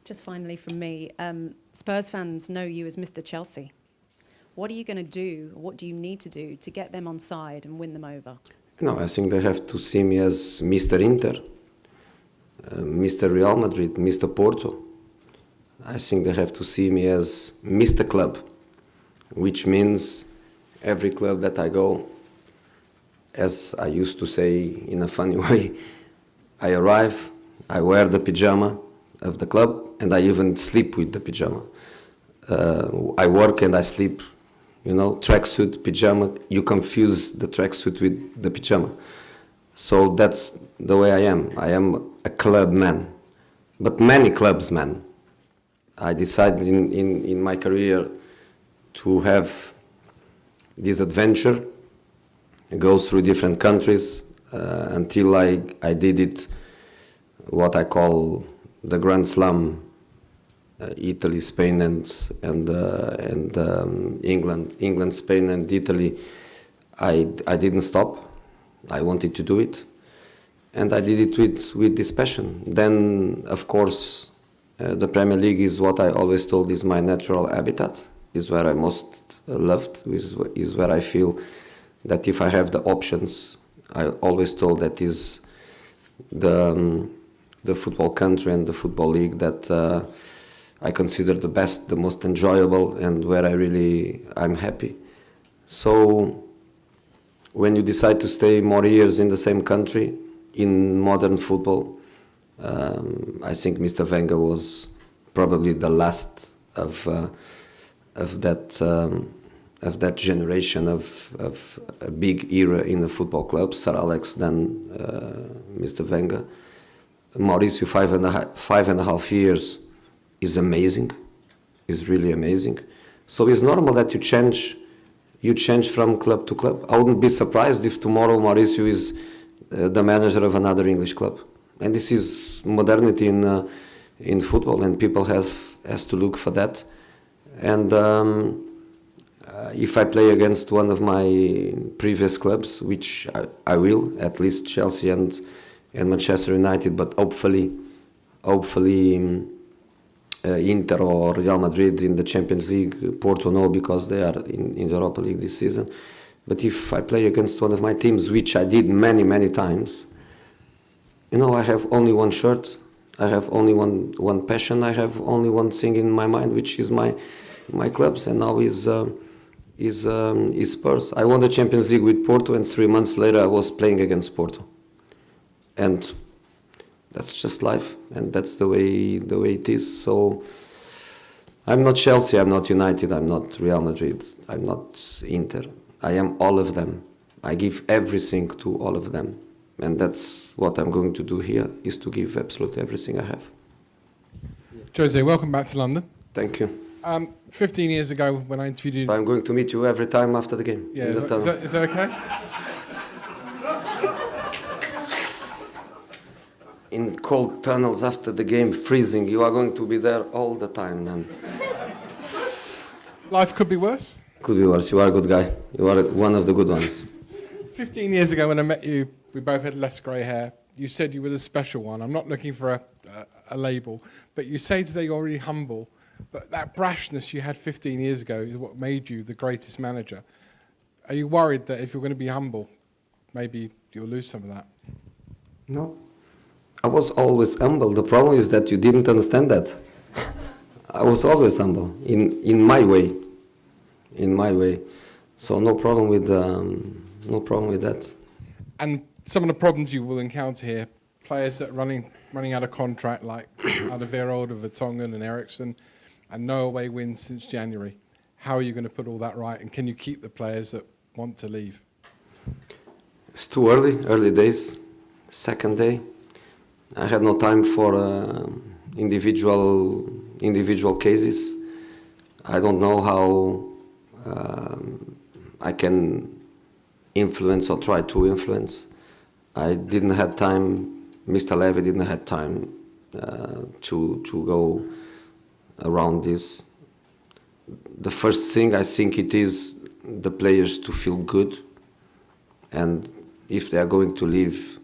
Just finally from me, Spurs fans know you as Mr. Chelsea. What are you going to do, or what do you need to do to get them on side and win them over? No, I think they have to see me as Mr. Inter, Mr. Real Madrid, Mr. Porto. I think they have to see me as Mr. Club, which means every club that I go, as I used to say in a funny way, I arrive, I wear the pyjama of the club, and I even sleep with the pyjama. I work and I sleep, tracksuit, pyjama. You confuse the tracksuit with the pyjama. So that's the way I am. I am a club man, but many clubs man. I decided in my career to have this adventure, go through different countries until I did it, what I call the Grand Slam, Italy, Spain, and England, Spain, and Italy. I didn't stop. I wanted to do it, and I did it with this passion. Then, of course, the Premier League is what I always told is my natural habitat. Is where I most loved. Is where I feel that if I have the options, I always told that is the football country and the football league that I consider the best, the most enjoyable, and where I'm happy. So when you decide to stay more years in the same country, in modern football, I think Mr. Wenger was probably the last of that generation of a big era in the football club. Sir Alex, then Mr. Wenger. Mauricio, 5.5 years is amazing, is really amazing. So it's normal that you change from club to club. I wouldn't be surprised if tomorrow Mauricio is the manager of another English club. And this is modernity in football, and people has to look for that. And if I play against one of my previous clubs, which I will, at least Chelsea and Manchester United, but hopefully Inter or Real Madrid in the Champions League, Porto no, because they are in the Europa League this season. But if I play against one of my teams, which I did many times, I have only one shirt, I have only one passion, I have only one thing in my mind, which is my clubs, and now is Spurs. I won the Champions League with Porto, and 3 months later I was playing against Porto. And that's just life, and that's the way it is. So I'm not Chelsea, I'm not United, I'm not Real Madrid, I'm not Inter. I am all of them. I give everything to all of them, and that's what I'm going to do here, is to give absolutely everything I have. Jose, welcome back to London. Thank you. 15 years ago when I interviewed you... So I'm going to meet you every time after the game. Yeah, is that okay? In cold tunnels after the game, freezing, you are going to be there all the time, man. Life could be worse? Could be worse. You are a good guy. You are one of the good ones. 15 years ago when I met you, we both had less grey hair. You said you were the special one. I'm not looking for a label, but you say today you're really humble. But that brashness you had 15 years ago is what made you the greatest manager. Are you worried that if you're going to be humble, maybe you'll lose some of that? No. I was always humble. The problem is that you didn't understand that. I was always humble, in my way. In my way. So no problem with that. And some of the problems you will encounter here, players that are running out of contract, like Alderweireld, Vertonghen and Eriksen, and no away wins since January. How are you going to put all that right, and can you keep the players that want to leave? It's too early days, second day. I had no time for individual cases. I don't know how I can influence or try to influence. I didn't have time, Mr. Levy didn't have time to go around this. The first thing, I think it is the players to feel good, and if they are going to leave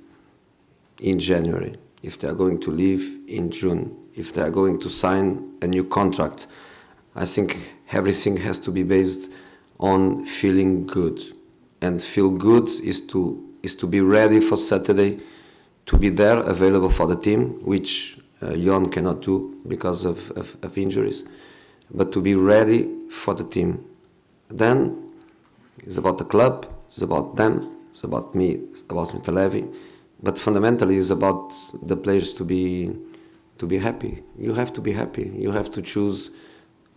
in January, if they are going to leave in June, if they are going to sign a new contract. I think everything has to be based on feeling good. And feel good is to be ready for Saturday, to be there, available for the team, which Jon cannot do because of injuries, but to be ready for the team. Then it's about the club, it's about them, it's about me, it's about Mr. Levy, but fundamentally it's about the players to be happy. You have to be happy. You have to choose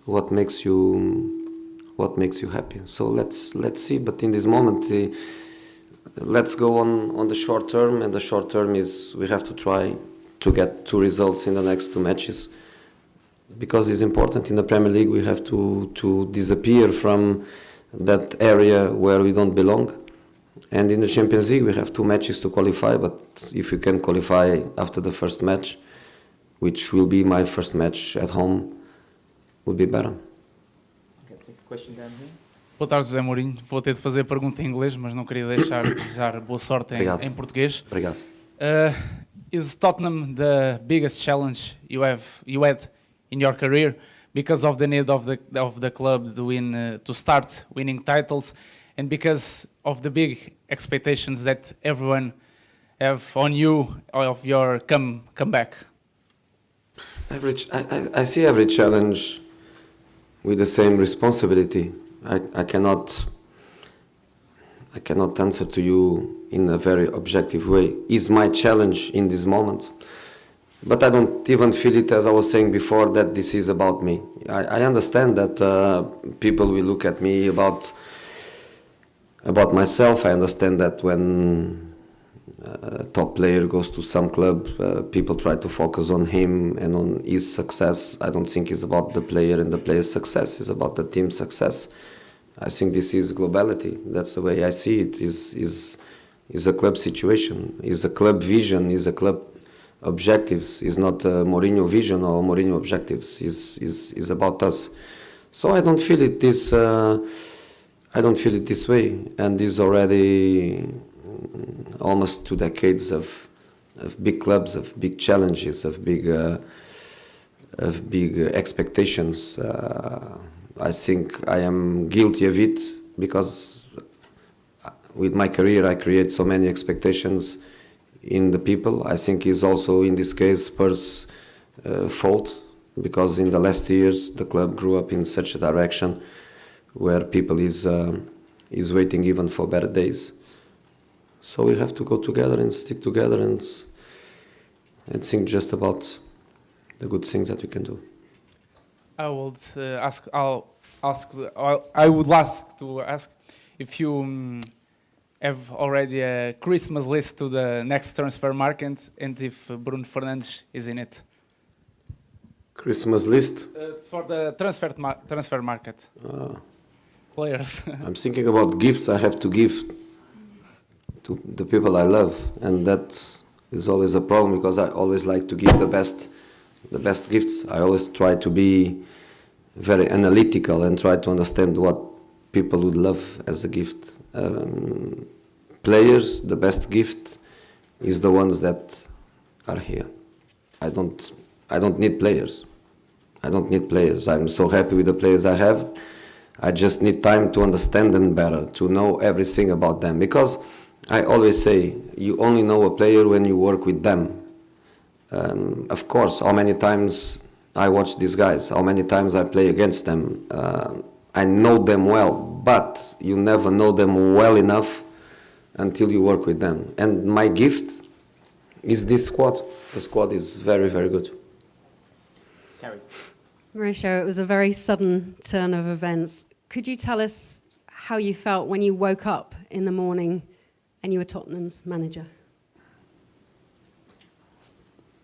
what makes you happy. So let's see. But in this moment, let's go on the short term, and the short term is we have to try to get 2 results in the next 2 matches, because it's important in the Premier League. We have to disappear from that area where we don't belong, and in the Champions League we have 2 matches to qualify. But if you can qualify after the first match, which will be my first match at home, would be better. Boa tarde, José Mourinho. Vou ter de fazer a pergunta em inglês, mas não queria deixar de desejar boa sorte em português. Obrigado. Is Tottenham the biggest challenge you had in your career because of the need of the club to start winning titles, and because of the big expectations that everyone have on you of your comeback? I see every challenge with the same responsibility. I cannot answer to you in a very objective way. Is my challenge in this moment? But I don't even feel it, as I was saying before, that this is about me. I understand that people will look at me about myself. I understand that when a top player goes to some club, people try to focus on him and on his success. I don't think it's about the player and the player's success. It's about the team's success. I think this is globality. That's the way I see it. Is a club situation. Is a club vision. Is a club objectives. Is not a Mourinho vision or Mourinho objectives. Is about us. So I don't feel it this. I don't feel it this way. And is already almost 2 decades of big clubs, of big challenges, of big expectations. I think I am guilty of it because with my career I create so many expectations in the people. I think it's also in this case Spurs' fault, because in the last years the club grew up in such a direction where people is waiting even for better days. So we have to go together and stick together and think just about the good things that we can do. I would I would like to ask if you have already a Christmas list to the next transfer market, and if Bruno Fernandes is in it. Christmas list? For the transfer market. Players. I'm thinking about gifts I have to give to the people I love, and that is always a problem because I always like to give the best gifts. I always try to be very analytical and try to understand what people would love as a gift. Players, the best gift is the ones that are here. I don't need players. I'm so happy with the players I have. I just need time to understand them better, to know everything about them, because I always say you only know a player when you work with them. Of course, how many times I watch these guys, how many times I play against them, I know them well, but you never know them well enough until you work with them. And my gift is this squad. The squad is very, very good. Carrie. Mauricio, it was a very sudden turn of events. Could you tell us how you felt when you woke up in the morning and you were Tottenham's manager?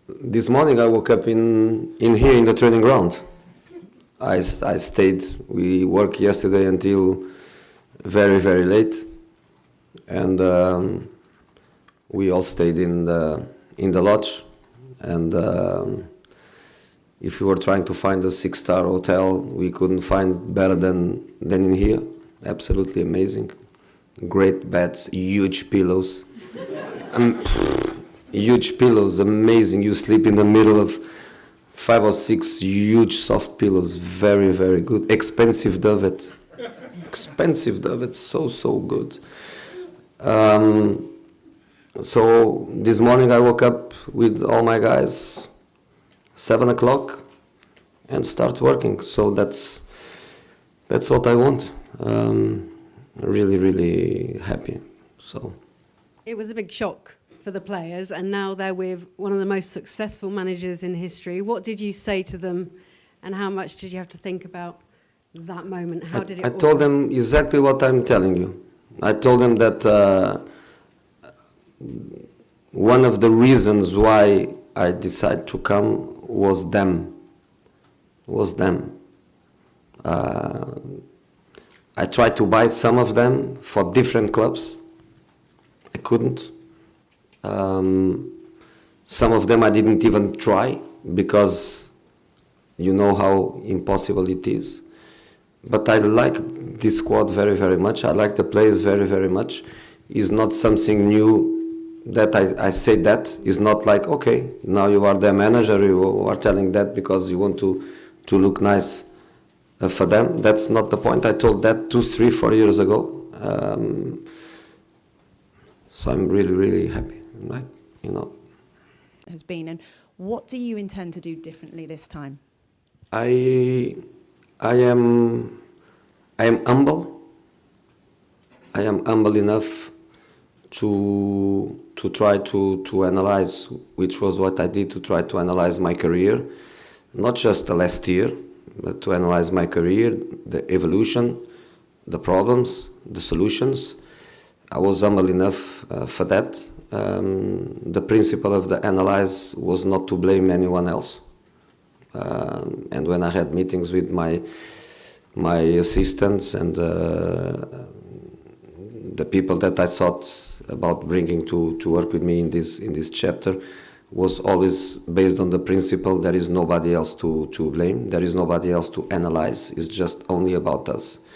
This morning I woke up in here in the training ground. I stayed. We worked yesterday until very, very late, and we all stayed in the lodge. And if we were trying to find a 6-star hotel, we couldn't find better than in here. Absolutely amazing. Great beds, huge pillows. huge pillows, amazing. You sleep in the middle of 5 or 6 huge soft pillows, very, very good. Expensive duvet, so good. So this morning I woke up with all my guys, 7 o'clock, and start working. So that's what I want. Really, really happy. So It was a big shock for the players, and now they're with one of the most successful managers in history. What did you say to them, and how much did you have to think about that moment? How did it I all told go? them exactly what I'm telling you. I told them that one of the reasons why I decided to come was them. I tried to buy some of them for different clubs. I couldn't. Some of them I didn't even try because you know how impossible it is. But I like this squad very, very much. I like the players very, very much. It's not something new that I say that. It's not like, okay, now you are the manager, you are telling that because you want to look nice for them. That's not the point. I told that 2, 3, 4 years ago. So I'm really, really happy, right? You know. Has been, and what do you intend to do differently this time? I am humble. I am humble enough to try to analyze, which was what I did, to try to analyze my career, not just the last year, but to analyze my career, the evolution, the problems, the solutions. I was humble enough for that. The principle of the analyze was not to blame anyone else. And when I had meetings with my assistants and the people that I thought about bringing to work with me in this chapter, was always based on the principle there is nobody else to blame, there is nobody else to analyze, it's just only about us.